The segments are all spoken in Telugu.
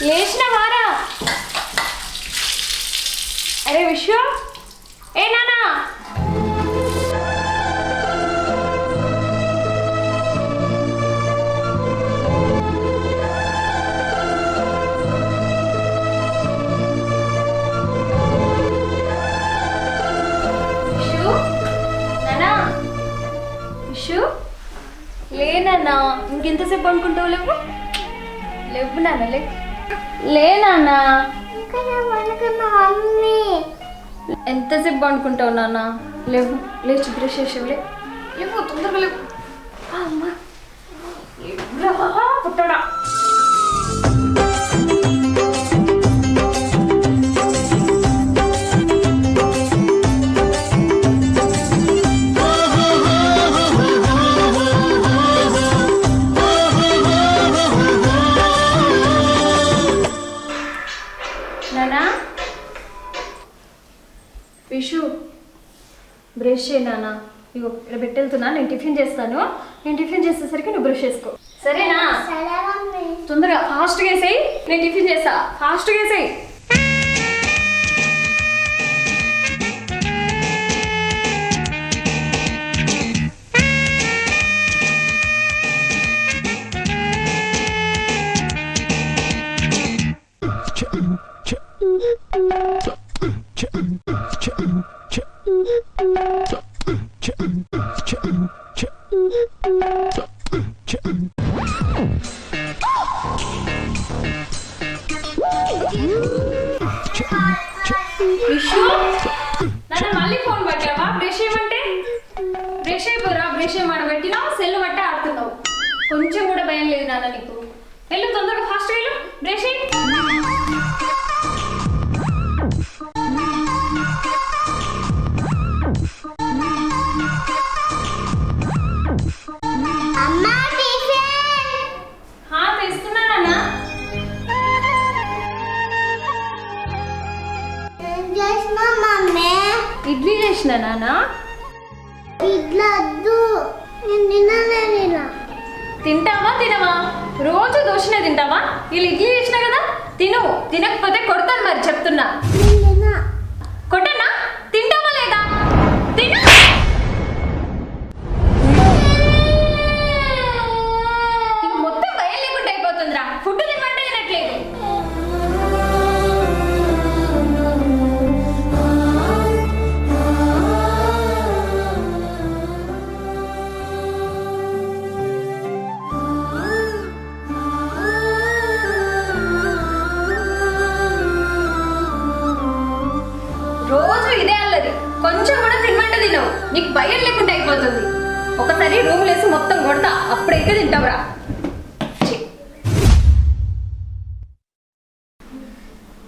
లేచిన వారా? అరే విశ్వ, ఏ నానా లేనా? ఇంకెంతసేపు అనుకుంటావు? లేవు లేవు నాన్న, లేనా? ఎంతసేపు అనుకుంటావు నాన్న? లేవు, లేచి బ్రష్ చేసేవు. లేవు తొందరగా లేవు. అమ్మా పుట్టాడా? విషు, బ్రష్ చేయనా? ఇగో ఇక్కడ పెట్టెళ్తున్నా, నేను టిఫిన్ చేస్తాను. నేను టిఫిన్ చేసేసరికి నువ్వు బ్రష్ చేసుకో, సరేనా? తొందరగా ఫాస్ట్గా వేసేయి, నేను టిఫిన్ చేస్తా. ఫాస్ట్గా వేసేయి. విషు, నన్ను మళ్ళీ ఫోన్ పట్టావా? బ్రష్ చేయమంటే బ్రష్ అయిపోరా? బ్రష్ ఏమన్నా పెట్టినా సెల్ బట్టే ఆడుతున్నావు. కొంచెం కూడా భయం లేదు నాన్న నీకు. వెళ్ళు తొందరగా, ఫాస్ట్ వెళ్ళు, బ్రష్ చేయి. ఇడ్లీ చేసిన నాన్న. తింటావా తినవా? రోజు దోశనే తింటావా? వీళ్ళు ఇడ్లీ చేసిన కదా, తిను. తినకపోతే కొడతాను మరి, చెప్తున్నా. కొట్టనా? తింటావా లేదా? తిను. మొత్తం భయం లేకుండా అయిపోతుందిరా. ఫుడ్ తినమంటే తినట్లేదు. రోజు ఇదే అల్లది. కొంచెం కూడా తినమంటే తినవు. నీకు భయం లేకుండా అయిపోతుంది. ఒకసారి రూమ్ లేసి మొత్తం కొడతా, అప్పుడైతే తింటావురా.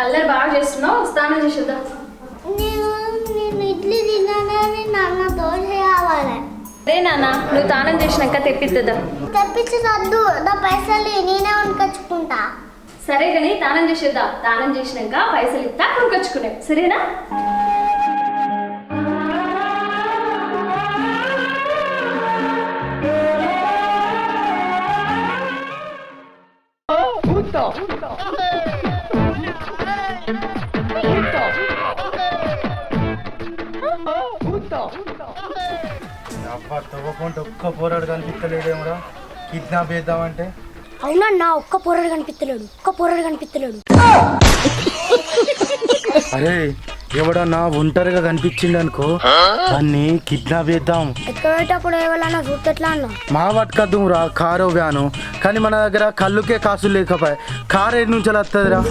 అల్లరి బాగా చేస్తున్నావు, స్నానం చేసేద్దా. ఇడ్లీ తిన్నానని నాన్న దోశ కావాలి. అదే నాన్న, నువ్వు స్నానం చేసినాక తెప్పిద్దా. తెప్పించద్దు, నా పైసలు నేనే ఉనకొచ్చుకుంటా. సరే కానీ స్నానం చేసేద్దా. స్నానం చేసినాక పైసలు ఇస్తా, కొనుకొచ్చుకునే, సరేనా? ఒక్క పోరాడు కనిపించలేదేమరా? కిడ్నాప్ చేద్దామంటే. అవునన్నా, ఒక్క పోరాడు కనిపించలేడు. అరే ఎవడన్నా ఒంటరిగా కనిపించిండు అనుకో, దాన్ని కిడ్నాప్ చేద్దాం. ఎక్కడేటప్పుడు ఎవరన్నా చూస్తట్లా అన్న. మా పట్టుకద్దు రా, కారు వ్యాను. కానీ మన దగ్గర కళ్ళుకే కాసులు లేకపోయా. కారు ఏడు నుంచి వస్తుందిరా?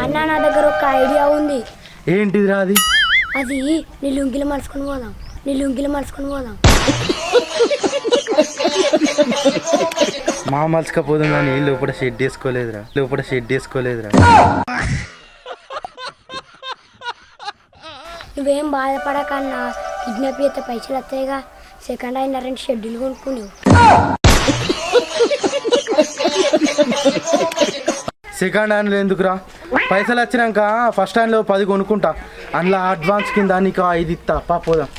అన్న, నా దగ్గర ఒక ఐడియా ఉంది. ఏంటిదిరా అది? అది నీ లుంగిలు మలుచుకొని పోదాం. మా మలుచుకపోదాం కానీ లోపల షెడ్ వేసుకోలేదురా. నువ్వేం బాధపడకన్నా, కిడ్నాప్ చేస్తే పైసలు వస్తాయిగా. సెకండ్ హ్యాండ్ 2 షెడ్యూల్ కొనుక్కునేవు. సెకండ్ హ్యాండ్లో ఎందుకురా? పైసలు వచ్చినాక ఫస్ట్ హ్యాండ్లో 10 కొనుక్కుంటా. అందులో అడ్వాన్స్ కింద నీకు 5 ఇస్తా. పోదాం.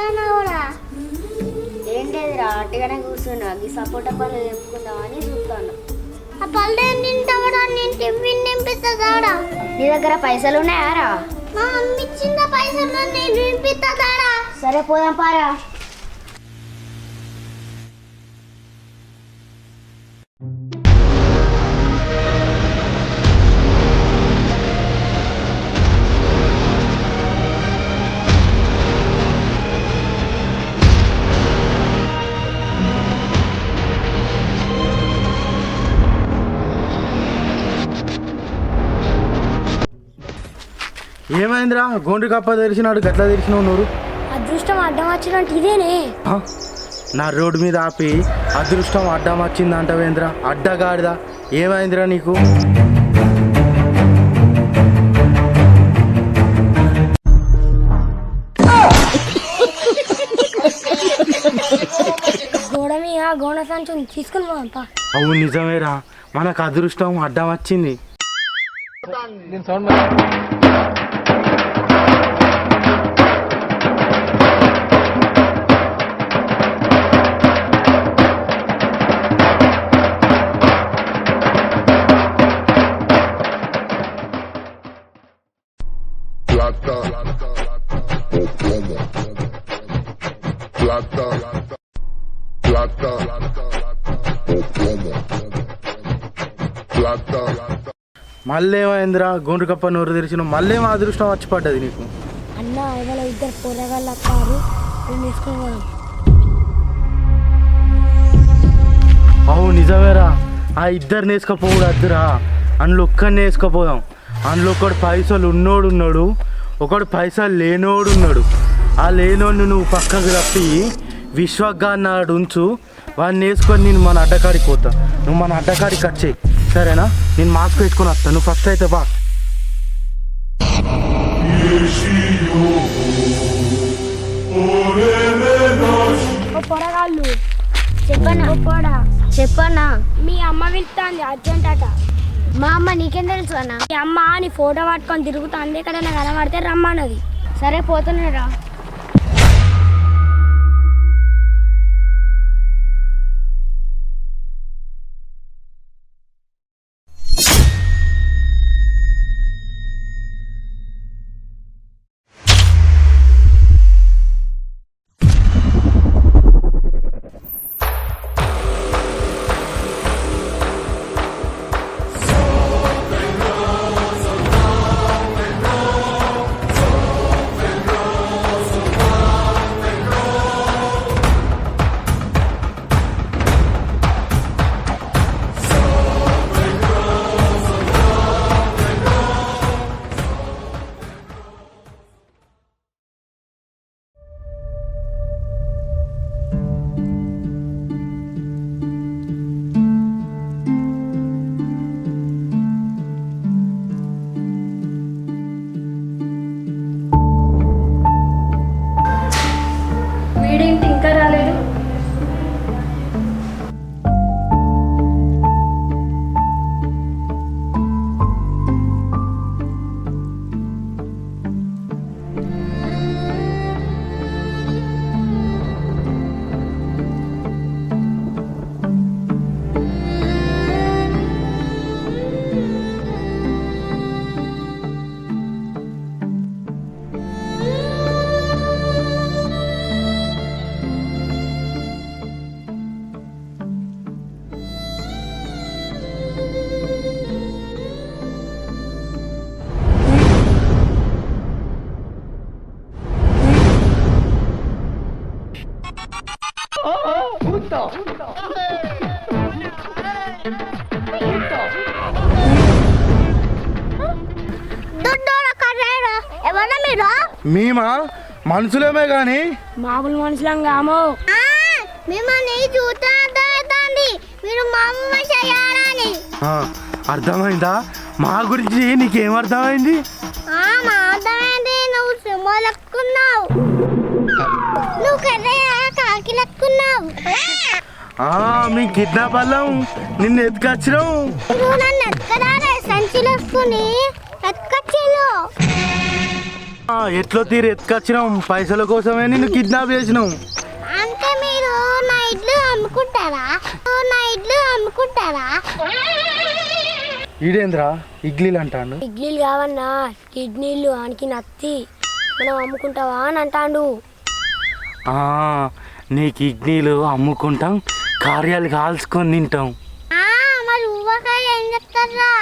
చేస్తున్నావురా? ఏం లేదురా, అట్టుగానే కూర్చున్నా. ఈ సపోటా పళ్ళు తెంపుకుందామని చూస్తాను. ఆ పళ్ళు ఏం తింటావురా? నేను టిఫిన్ నింపిస్తాడా? నీ దగ్గర పైసలు ఉన్నాయారా? మా అమ్మ ఇచ్చిన పైసలు నేను నింపిస్తాడా? సరే పోదాం పారా. ఏమైందిరా గోండు కప్ప తెరిచినాడు గట్లా తెరిచినావు నూరు? అదృష్టం అడ్డం వచ్చినట్టు ఇదేనే. నా రోడ్డు మీద ఆపి అదృష్టం అడ్డం వచ్చింది అంటవేంద్రా? అడ్డగాడిదా ఏమైందిరా నీకు? గోడ మీద గోడ సంచుని తీసుకుని పోదాంపా. అవును నిజమేరా, మనకు అదృష్టం అడ్డం వచ్చింది. మళ్ళీ ఏమైందిరా గోండు కప్ప నోరు తెరిచిన? మళ్ళీ మా అదృష్టం వచ్చి పడ్డది నీకు. అన్న ఇవాళ ఇద్దరు పోరగాళ్ళు వస్తారు, నేను తీసుకుని పోదాం. అవు నిజమేరా, ఆ ఇద్దరు నేసుకపోడు వద్దురా, అందులో ఒక్కడిని వేసుకపోదాం. అందులో ఒకడు పైసలు ఉన్నాడు, ఒకడు పైసలు లేనోడున్నాడు. ఆ లేనోడిని నువ్వు పక్కకు తప్పి విశ్వగాన్నాడు ఉంచు, వాడిని వేసుకొని నేను మన అడ్డకాడికి పోతా. నువ్వు మన అడ్డకాడికి వచ్చేయి సరేనా? నేను మాస్క్ వేసుకొని వస్తా, నువ్వు ఫస్ట్ అయితే బా. పొరగాళ్ళు చెప్పన్నా మీ అమ్మ వెళ్తాంది అర్జెంట్ అట. మా అమ్మ నీకేం తెలుసు అన్న? మీ అమ్మ నీ ఫోటో పట్టుకొని తిరుగుతుంది, ఎక్కడైనా కనబడితే రమ్మన్నది. సరే పోతున్నారా. వీడేంటి ఇంకా రాలేదు? మేమా మనుషులేమే గాని మామూలు మనుషులం కాము. మిమ్మల్ని చూస్తే అర్థమవుతుంది మీరు మామూలు చేయాలని. అర్థమైందా? మా గురించి నీకేం అర్థమైంది? అర్థమైంది, నువ్వు సింహలక్కున్నావు, నువ్వు కాకి లక్కున్నావు. మీ కిడ్నాప్ అల్లం నిన్ను ఎత్తుకొచ్చినావు. నువ్వు నన్ను ఎత్తుకరాలే, సంచిలో ఎత్తుకుని ఎత్తుకొచ్చాను. ఎట్లో తీరు ఎత్తుకొచ్చినాం, పైసల కోసమే నిన్ను కిడ్నాప్ చేసినాం. అంటే మీరు నా ఇడ్లు అమ్ముకుంటారా? ఈడేంద్రా ఇడ్లీలు అంటాడు. ఇడ్లీలు కావన్నా, కిడ్నీలు ఆనికి నత్తి, మనం అమ్ముకుంటావా అని అంటాడు. నీ కిడ్నీలు అమ్ముకుంటాం, కార్యాలు కాల్చుకొని తింటాం. మరి ఊవకాయ ఏం చెప్తారా?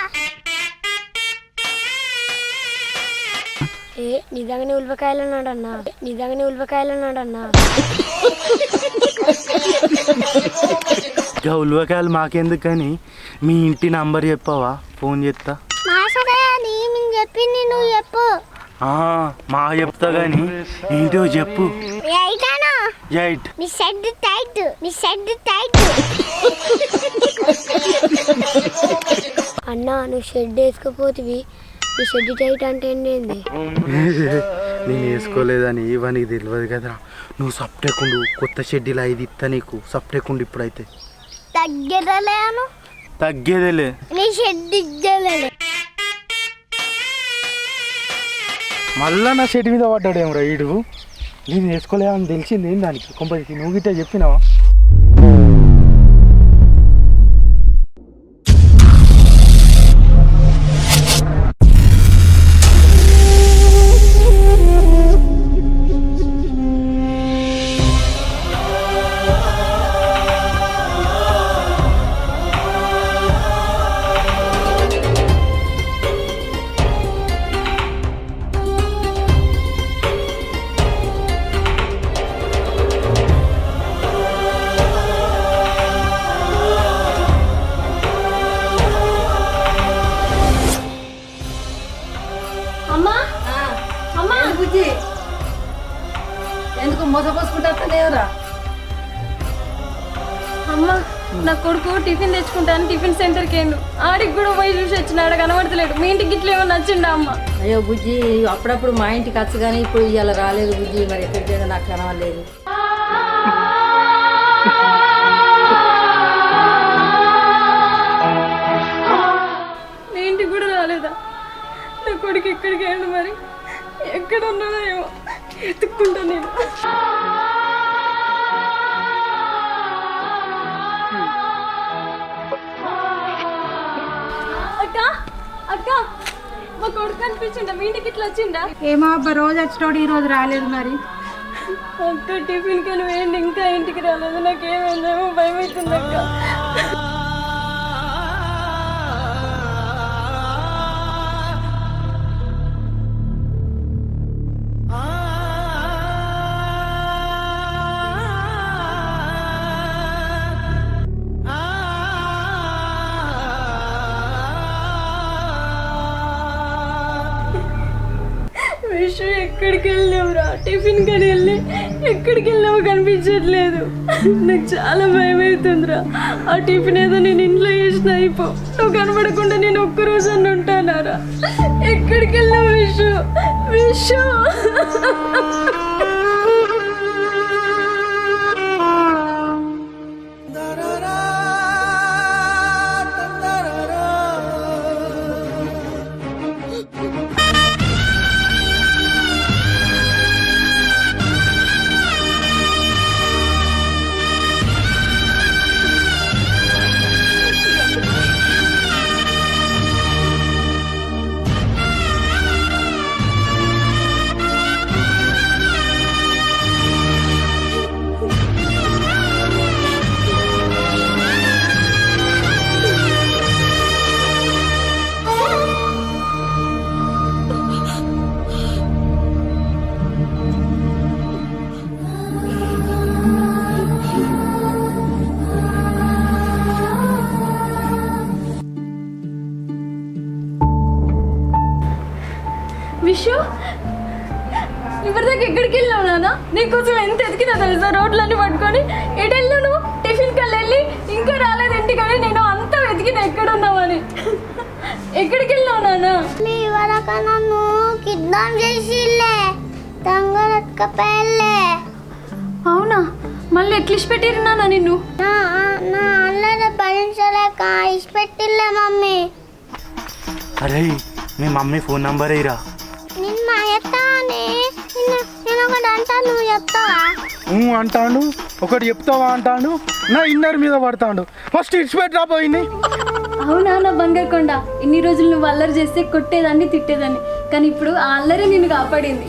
నిజంగానే ఉల్లిపాయలు అన్నాడన్నా. ఇక ఉల్లిపాయలు మాకెందుకు కానీ మీ ఇంటి నంబర్ చెప్పవా, ఫోన్ చేస్తా. చెప్పింది నువ్వు చెప్పు. మా చెప్తా కానీ ఏంటో చెప్పు. 8 నీ షెడ్ టైట్. అన్నా నువ్వు షెడ్ వేసుకోపోతివి, నీ షెడ్ టైట్ అంటే ఏంటి? నేను వేసుకోలేదని ఇవన్నీ తెలియదు కదరా. నువ్వు సప్టేకుండు, కొత్త షెడ్యూల్ 5 ఇస్తా నీకు. సప్టేకుండు ఇప్పుడైతే తగ్గేదేలే. నీ షెడ్ ఇద్దలేదు. మళ్ళా నా షెడ్ మీద పడ్డాడేమరా ఈడు. నేను వేసుకోలేదని తెలిసింది ఏం దానికి? కొంపది నువ్వు గిట్ట చెప్పినావా? ఎందుకు మోసపోసుకుంటారా? అమ్మా నా కొడుకు టిఫిన్ తెచ్చుకుంటాను టిఫిన్ సెంటర్కి ఏండు, ఆడికి కూడా పోయి చూసి వచ్చిన, ఆడ కనబడతలేడు. మీ ఇంటికి ఇట్లా ఏమో నచ్చిండా అమ్మ? అయ్యో బుజ్జి, అప్పుడప్పుడు మా ఇంటికి వచ్చు కానీ ఇప్పుడు ఇవాళ రాలేదు బుజ్జి. మరి ఎక్కడికైనా నాకు కనవలేదు. మీ ఇంటికి కూడా రాలేదా? నా కొడుకు ఎక్కడికి ఏండు, మరి ఎక్కడ ఉన్నాడో ఏమో ఎత్తుక్కుంటా నేను. అక్క మా కొడుకు కనిపించిండా? మీ ఇంటికి ఇట్లా వచ్చిండా? ఏమో అబ్బా, రోజు వచ్చినోడు ఈ రోజు రాలేదు. మరి అక్క టిఫిన్కి వేయండి, ఇంకా ఇంటికి రాలేదు. నాకేమైందేమో భయం అవుతుంది అక్క. విషయం ఎక్కడికి వెళ్ళావురా? టిఫిన్ కానీ వెళ్ళి ఎక్కడికి వెళ్ళావో కనిపించట్లేదు. నాకు చాలా భయం అవుతుందిరా. ఆ టిఫిన్ ఏదో నేను ఇంట్లో చేసిన అయిపో, నువ్వు కనబడకుండా నేను ఒక్కరోజు అని ఉంటానారా? ఎక్కడికి వెళ్ళావు విషు? విషు ఇప్పటిదాకా ఎక్కడికి వెళ్ళావు నాన్న? నీకోసం ఎంత ఎతికినా తెలుసా? రోడ్లన్నీ పట్టుకొని ఎటు వెళ్ళావు నువ్వు? టిఫిన్ కల్లా వెళ్ళి ఇంకా రాలేదు ఇంటికని నేను అంతా వెతికినా ఎక్కడున్నావని. ఎక్కడికి వెళ్ళావు నాన్న? మీ వరకు నన్ను కిడ్నాప్ చేసిలే, తంగరక్కపల్లె. అవునా? మళ్ళీ ఎట్లా ఇష్టపెట్టిరు నాన్న నిన్ను? నా అల్లరి భరించలేక ఇష్టపెట్టిలే మమ్మీ. అరే మీ మమ్మీ ఫోన్ నంబర్ ఇరా. నిన్న ఎత్తానే నేను ఒకటి అంటా నువ్వు చెప్తావా అంటాడు ఒకటి చెప్తావా అంటాడు నా ఇన్నర్ మీద పడతాడు ఫస్ట్ ఇడిచిపెట్టి రాబోయింది. అవునా నా బంగారు కొండ, ఇన్ని రోజులు నువ్వు అల్లరి చేస్తే కొట్టేదాన్ని తిట్టేదాన్ని, కానీ ఇప్పుడు ఆ అల్లరి నిన్ను కాపాడింది.